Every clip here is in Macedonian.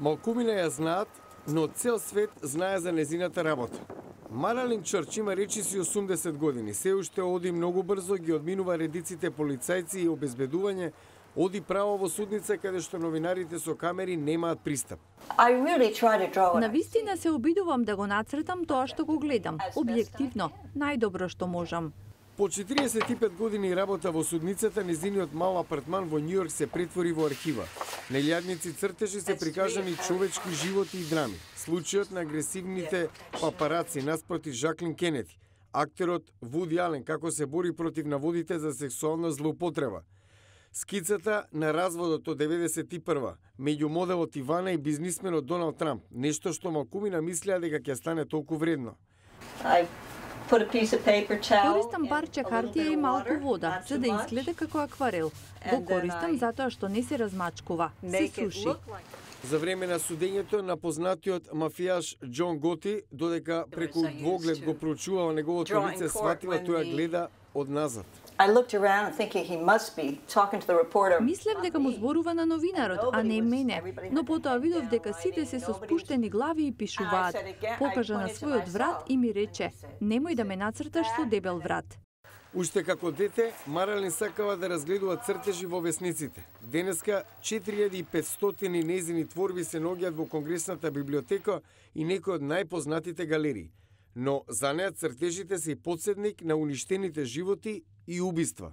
Малкумина ја знаат, но цел свет знае за незината работа. Маралин Чърч има речиси 80 години. Се уште оди многу брзо, ги одминува редиците полицајци и обезбедување, оди право во судница каде што новинарите со камери немаат пристап. Навистина се обидувам да го нацртам тоа што го гледам, објективно, најдобро што можам. По 45 години работа во судницата, незиниот мал апартман во Њујорк се претвори во архива. На илјадници цртежи се прикажани човечки животи и драми. Случајот на агресивните папараци наспроти Жаклин Кенеди, актерот Вуди Ален како се бори против наводите за сексуална злоупотреба. Скицата на разводот од 91-ва меѓу моделот Ивана и бизнисменот Доналд Трамп, нешто што малкумина мислеа дека ќе стане толку вредно. Користам парче хартија и малку вода, за да изгледа како акварел. Го користам затоа што не се размачкува, се суши. За време на судењето на познатиот мафијаш Џон Готи, додека преку двоглед го проучувала неговото лице, сватила тоја гледа од назад. Мислев дека му зборува на новинарот, а не мене, но потоа видов дека сите се со спуштени глави и пишуваат. Покажа на својот врат и ми рече: "Немој да ме нацрташ со дебел врат." Уште како дете, Маралин сакала да разгледува цртежи во весниците. Денеска 4500 незини творби се наоѓаат во Конгресната библиотека и некои од најпознатите галерии. Но за неа цртежите се и подседник на уништените животи и убиства.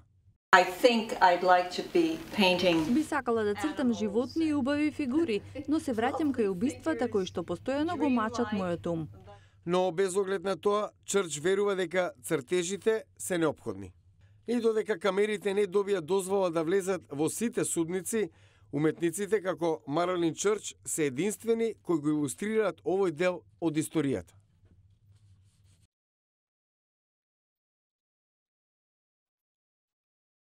Би сакала да цртам животни и убави фигури, но се враќам кај убиствата кои што постојано го мачат мојот ум. Но без оглед на тоа, Чърч верува дека цртежите се неопходни. И додека камерите не добија дозвола да влезат во сите судници, уметниците како Маралин Чърч се единствени кои го илустрираат овој дел од историјата.